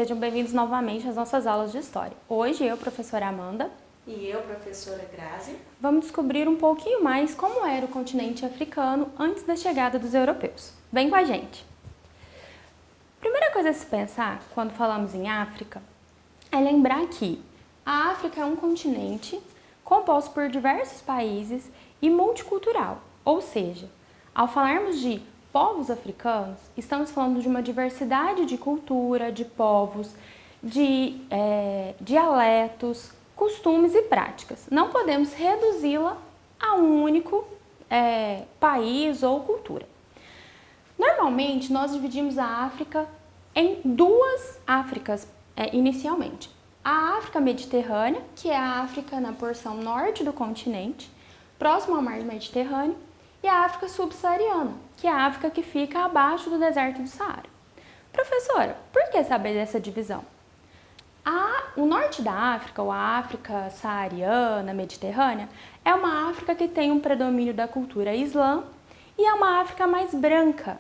Sejam bem-vindos novamente às nossas aulas de História. Hoje eu, professora Amanda, e eu, professora Grazi, vamos descobrir um pouquinho mais como era o continente africano antes da chegada dos europeus. Vem com a gente! Primeira coisa a se pensar quando falamos em África é lembrar que a África é um continente composto por diversos países e multicultural, ou seja, ao falarmos de povos africanos, estamos falando de uma diversidade de cultura, de povos, de dialetos, costumes e práticas. Não podemos reduzi-la a um único país ou cultura. Normalmente, nós dividimos a África em duas Áfricas inicialmente. A África Mediterrânea, que é a África na porção norte do continente, próximo ao mar Mediterrâneo, e a África subsaariana, que é a África que fica abaixo do deserto do Saara. Professora, por que saber dessa divisão? O norte da África, ou a África saariana, mediterrânea, é uma África que tem um predomínio da cultura islã e é uma África mais branca,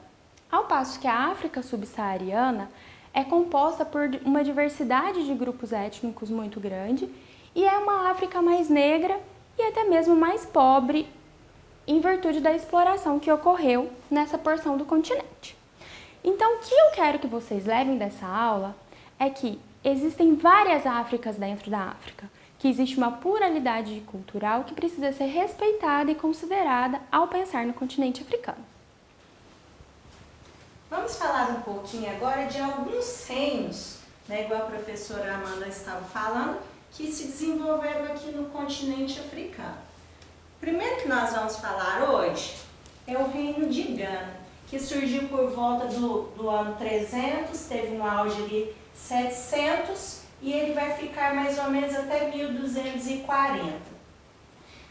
ao passo que a África subsaariana é composta por uma diversidade de grupos étnicos muito grande e é uma África mais negra e até mesmo mais pobre em virtude da exploração que ocorreu nessa porção do continente. Então, o que eu quero que vocês levem dessa aula é que existem várias Áfricas dentro da África, que existe uma pluralidade cultural que precisa ser respeitada e considerada ao pensar no continente africano. Vamos falar um pouquinho agora de alguns reinos, igual a professora Amanda estava falando, que se desenvolveram aqui no continente africano. O primeiro que nós vamos falar hoje é o reino de Gana, que surgiu por volta do ano 300, teve um auge de 700 e ele vai ficar mais ou menos até 1240. O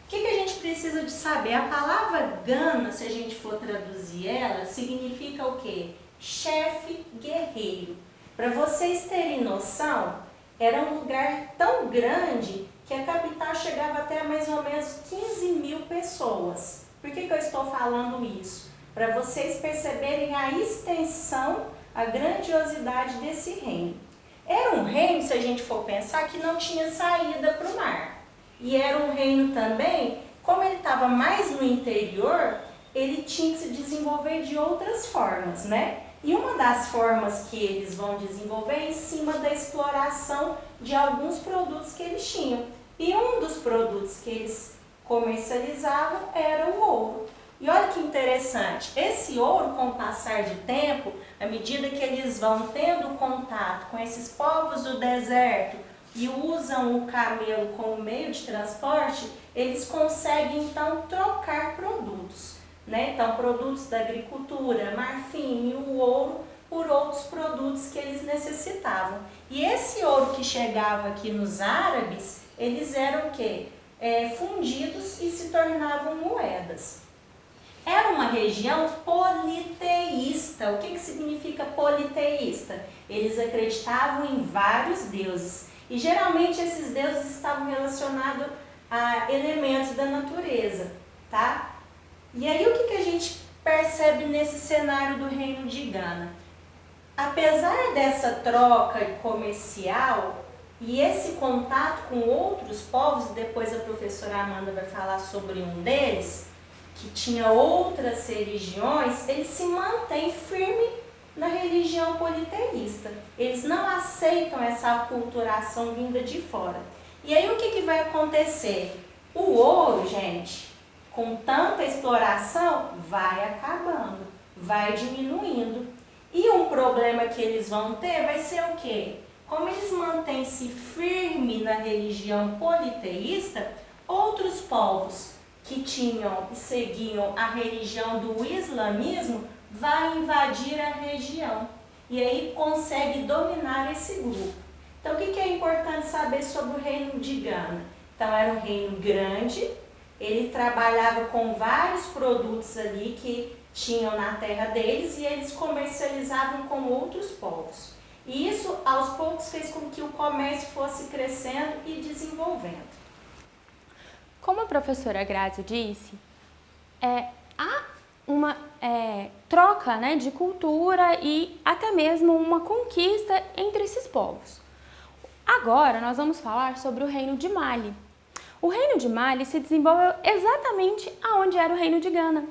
que a gente precisa de saber? A palavra Gana, se a gente for traduzir ela, significa o quê? Chefe guerreiro. Para vocês terem noção, era um lugar tão grande que a capital chegava até mais ou menos 15 mil pessoas. Por que eu estou falando isso? Para vocês perceberem a extensão, a grandiosidade desse reino. Era um reino, se a gente for pensar, que não tinha saída para o mar. E era um reino também, como ele estava mais no interior, ele tinha que se desenvolver de outras formas, né? E uma das formas que eles vão desenvolver é em cima da exploração de alguns produtos que eles tinham. E um dos produtos que eles comercializavam era o ouro. E olha que interessante, esse ouro, com o passar de tempo, à medida que eles vão tendo contato com esses povos do deserto e usam o camelo como meio de transporte, eles conseguem então trocar produtos, né? Então, produtos da agricultura, marfim e o ouro por outros produtos que eles necessitavam. E esse ouro que chegava aqui nos árabes, eles eram o quê? Fundidos e se tornavam moedas. Era uma região politeísta. O que significa politeísta? Eles acreditavam em vários deuses. E geralmente esses deuses estavam relacionados a elementos da natureza, tá? E aí o que a gente percebe nesse cenário do reino de Gana? Apesar dessa troca comercial e esse contato com outros povos, depois a professora Amanda vai falar sobre um deles, que tinha outras religiões, eles se mantêm firme na religião politeísta. Eles não aceitam essa aculturação vinda de fora. E aí o que vai acontecer? O ouro, gente, com tanta exploração, vai acabando, vai diminuindo. E um problema que eles vão ter vai ser o quê? Como eles mantêm-se firme na religião politeísta, outros povos que tinham e seguiam a religião do islamismo vai invadir a região e aí consegue dominar esse grupo. Então, o que é importante saber sobre o reino de Gana? Então, era um reino grande, ele trabalhava com vários produtos ali que tinham na terra deles e eles comercializavam com outros povos. E isso, aos poucos, fez com que o comércio fosse crescendo e desenvolvendo. Como a professora Grazi disse, há uma troca, né, de cultura e até mesmo uma conquista entre esses povos. Agora nós vamos falar sobre o Reino de Mali. O Reino de Mali se desenvolveu exatamente aonde era o Reino de Gana.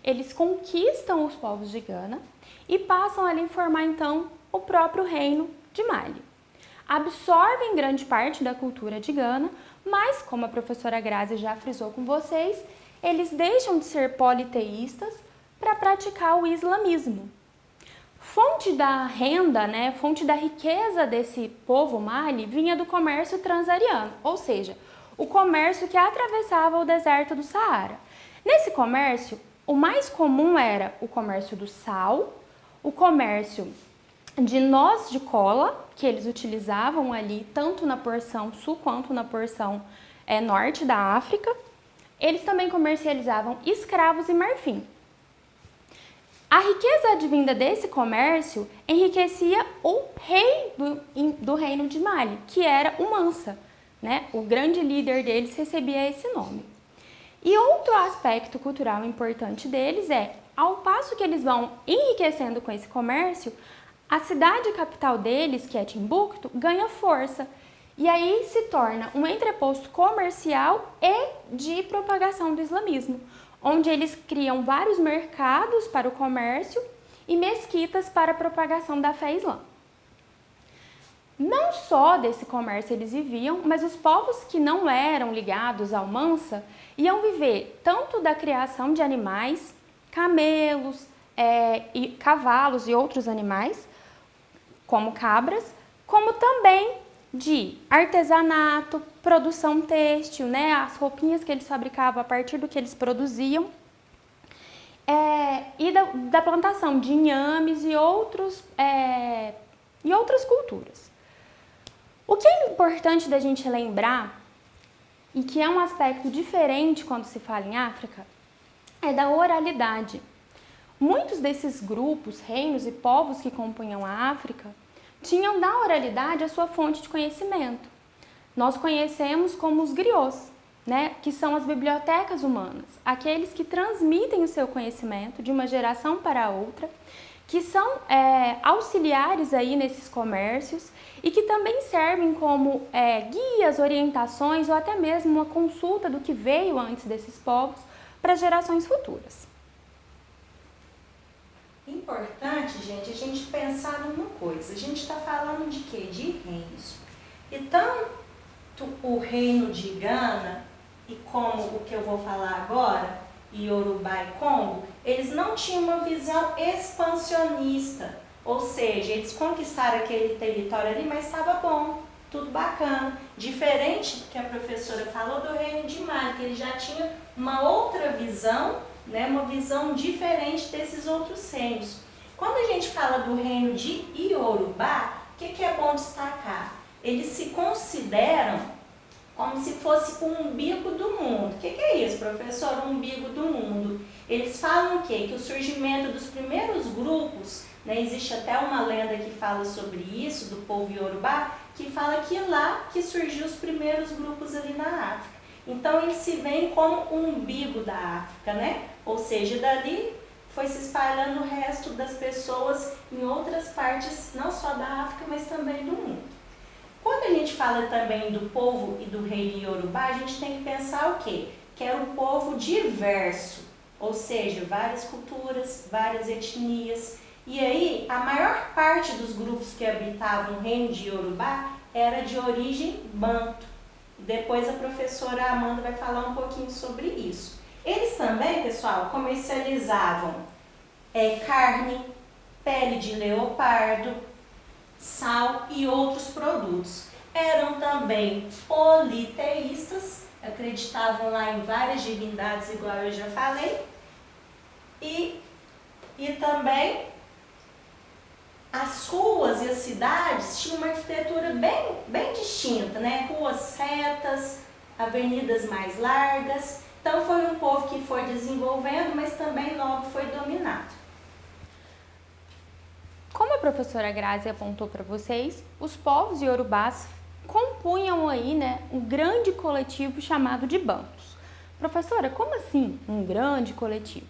Eles conquistam os povos de Gana e passam ali a formar então o próprio Reino de Mali. Absorvem grande parte da cultura de Gana, mas, como a professora Grazi já frisou com vocês, eles deixam de ser politeístas para praticar o islamismo. Fonte da renda, né, fonte da riqueza desse povo Mali vinha do comércio transariano, ou seja, o comércio que atravessava o deserto do Saara. Nesse comércio, o mais comum era o comércio do sal, o comércio de noz de cola, que eles utilizavam ali tanto na porção sul quanto na porção norte da África. Eles também comercializavam escravos e marfim. A riqueza advinda desse comércio enriquecia o rei do Reino de Mali, que era o Mansa, né? O grande líder deles recebia esse nome. E outro aspecto cultural importante deles ao passo que eles vão enriquecendo com esse comércio, a cidade capital deles, que é Timbuktu, ganha força. E aí se torna um entreposto comercial e de propagação do islamismo, onde eles criam vários mercados para o comércio e mesquitas para a propagação da fé islã. Não só desse comércio eles viviam, mas os povos que não eram ligados ao Mansa iam viver tanto da criação de animais, camelos, e cavalos e outros animais, como cabras, como também de artesanato, produção têxtil, né, as roupinhas que eles fabricavam a partir do que eles produziam, e da plantação de inhames e outras culturas. O que é importante da gente lembrar, e que é um aspecto diferente quando se fala em África, é da oralidade. Muitos desses grupos, reinos e povos que compunham a África tinham da oralidade a sua fonte de conhecimento. Nós conhecemos como os griots, né, que são as bibliotecas humanas, aqueles que transmitem o seu conhecimento de uma geração para outra, que são auxiliares aí nesses comércios e que também servem como guias, orientações ou até mesmo uma consulta do que veio antes desses povos para gerações futuras. Importante, gente, a gente pensar numa coisa. A gente está falando de quê? De reinos. E tanto o reino de Gana e como o que eu vou falar agora, Yorubá e Congo, eles não tinham uma visão expansionista. Ou seja, eles conquistaram aquele território ali, mas estava bom, tudo bacana. Diferente do que a professora falou do reino de Mali, que ele já tinha uma outra visão, né, uma visão diferente desses outros reinos. Quando a gente fala do reino de Yorubá, o que é bom destacar? Eles se consideram como se fosse o umbigo do mundo. O que é isso, professor? O umbigo do mundo. Eles falam o quê? Que o surgimento dos primeiros grupos, né, existe até uma lenda que fala sobre isso, do povo Yorubá, que fala que lá que surgiu os primeiros grupos ali na África. Então, eles se veem como o umbigo da África, né? Ou seja, dali foi se espalhando o resto das pessoas em outras partes, não só da África, mas também do mundo. Quando a gente fala também do povo e do rei Yorubá, a gente tem que pensar o quê? Que era um povo diverso, ou seja, várias culturas, várias etnias. E aí, a maior parte dos grupos que habitavam o reino de Yorubá era de origem banto. Depois a professora Amanda vai falar um pouquinho sobre isso. Eles também, pessoal, comercializavam carne, pele de leopardo, sal e outros produtos. Eram também politeístas, acreditavam lá em várias divindades, igual eu já falei, e também as ruas e as cidades tinham uma arquitetura bem distinta, né? Ruas retas, avenidas mais largas. Então foi um povo que foi desenvolvendo, mas também logo foi dominado. Como a professora Grazi apontou para vocês, os povos iorubás compunham aí, né, um grande coletivo chamado de bantos. Professora, como assim um grande coletivo?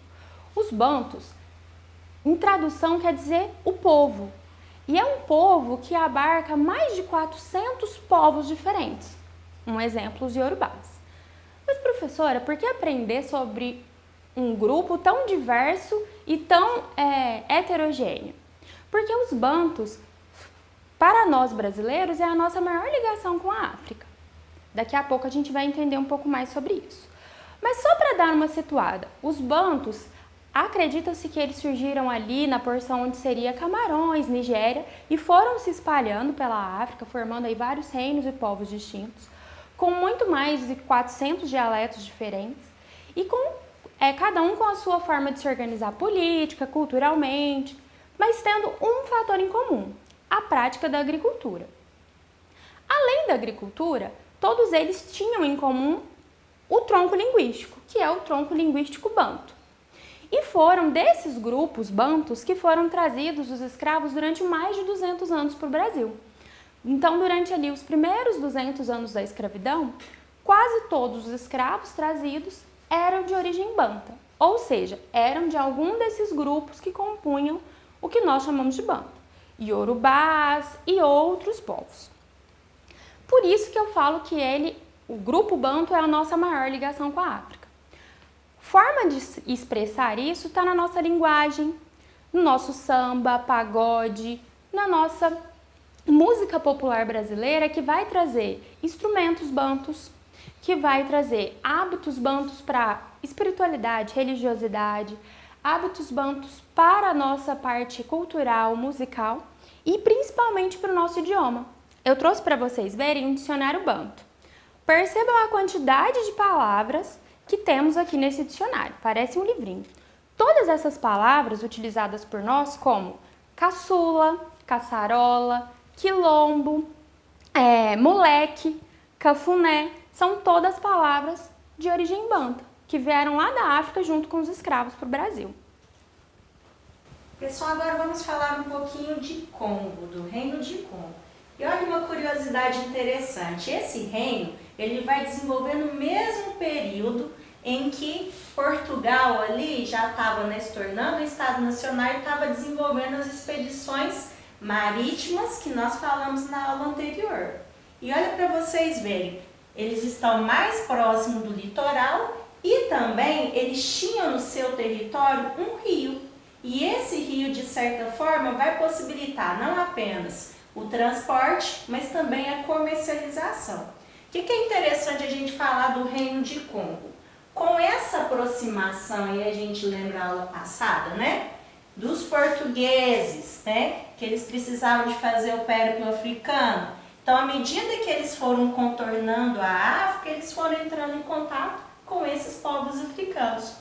Os bantus, em tradução, quer dizer o povo. E é um povo que abarca mais de 400 povos diferentes. Um exemplo, os iorubás. Mas, professora, por que aprender sobre um grupo tão diverso e tão heterogêneo? Porque os bantus, para nós brasileiros, é a nossa maior ligação com a África. Daqui a pouco a gente vai entender um pouco mais sobre isso. Mas só para dar uma situada, os bantus, acredita-se que eles surgiram ali na porção onde seria Camarões, Nigéria, e foram se espalhando pela África, formando aí vários reinos e povos distintos, com muito mais de 400 dialetos diferentes, e com cada um com a sua forma de se organizar política, culturalmente, mas tendo um fator em comum, a prática da agricultura. Além da agricultura, todos eles tinham em comum o tronco linguístico, que é o tronco linguístico banto. E foram desses grupos bantus que foram trazidos os escravos durante mais de 200 anos para o Brasil. Então, durante ali os primeiros 200 anos da escravidão, quase todos os escravos trazidos eram de origem banta, ou seja, eram de algum desses grupos que compunham o que nós chamamos de banto, iorubás e outros povos. Por isso que eu falo que o grupo banto é a nossa maior ligação com a África. Forma de expressar isso está na nossa linguagem, no nosso samba, pagode, na nossa música popular brasileira, que vai trazer instrumentos bantus, que vai trazer hábitos bantus para espiritualidade, religiosidade, hábitos bantus para a nossa parte cultural, musical e principalmente para o nosso idioma. Eu trouxe para vocês verem um dicionário banto. Percebam a quantidade de palavras que temos aqui nesse dicionário, parece um livrinho. Todas essas palavras utilizadas por nós como caçula, caçarola, quilombo, moleque, cafuné, são todas palavras de origem banta, que vieram lá da África junto com os escravos para o Brasil. Pessoal, agora vamos falar um pouquinho de Congo, do Reino de Congo. E olha uma curiosidade interessante, esse reino ele vai desenvolver no mesmo período em que Portugal ali já estava se tornando um Estado Nacional e estava desenvolvendo as expedições marítimas que nós falamos na aula anterior. E olha para vocês verem, eles estão mais próximos do litoral e também eles tinham no seu território um rio. E esse rio, de certa forma, vai possibilitar não apenas o transporte, mas também a comercialização. O que é interessante a gente falar do Reino de Congo? Com essa aproximação, e a gente lembra a aula passada, né? Dos portugueses, né? Que eles precisavam de fazer o périplo africano. Então, à medida que eles foram contornando a África, eles foram entrando em contato com esses povos africanos.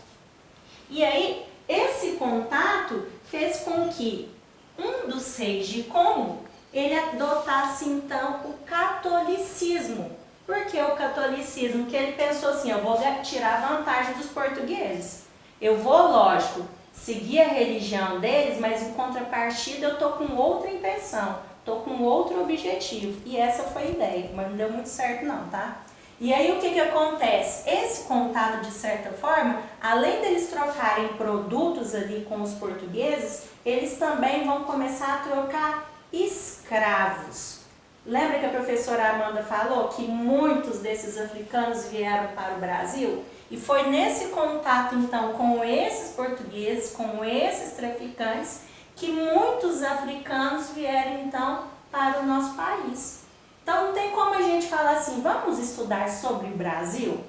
E aí, esse contato fez com que um dos reis de Congo ele adotasse então o catolicismo. Por que o catolicismo? Porque ele pensou assim, eu vou tirar vantagem dos portugueses. Eu vou, lógico, seguir a religião deles, mas em contrapartida eu estou com outra intenção, estou com outro objetivo. E essa foi a ideia, mas não deu muito certo não, tá? E aí o que acontece? Esse contato, de certa forma, além deles trocarem produtos ali com os portugueses, eles também vão começar a trocar escravos. Lembra que a professora Amanda falou que muitos desses africanos vieram para o Brasil? E foi nesse contato, então, com esses portugueses, com esses traficantes, que muitos africanos vieram, então, para o nosso país. Então, não tem como a gente falar assim, vamos estudar sobre o Brasil,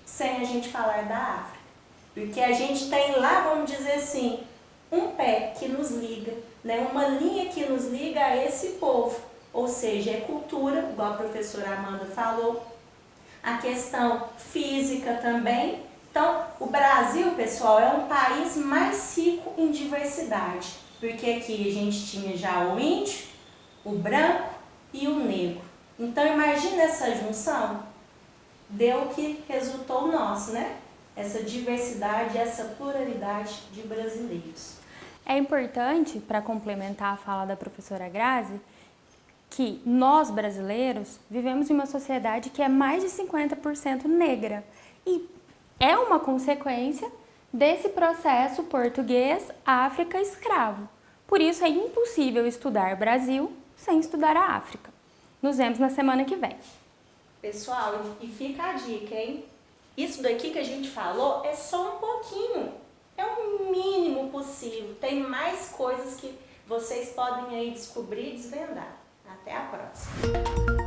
sem a gente falar da África. Porque a gente tem lá, vamos dizer assim, um pé que nos liga, né? Uma linha que nos liga a esse povo. Ou seja, é cultura, igual a professora Amanda falou, a questão física também. Então, o Brasil, pessoal, é um país mais rico em diversidade, porque aqui a gente tinha já o índio, o branco e o negro. Então, imagina essa junção, deu o que resultou nosso, né? Essa diversidade, essa pluralidade de brasileiros. É importante, para complementar a fala da professora Grazi, que nós brasileiros vivemos em uma sociedade que é mais de 50% negra. E é uma consequência desse processo português-África escravo. Por isso é impossível estudar Brasil sem estudar a África. Nos vemos na semana que vem. Pessoal, e fica a dica, hein? Isso daqui que a gente falou é só um pouquinho. É o mínimo possível. Tem mais coisas que vocês podem aí descobrir e desvendar. Até a próxima!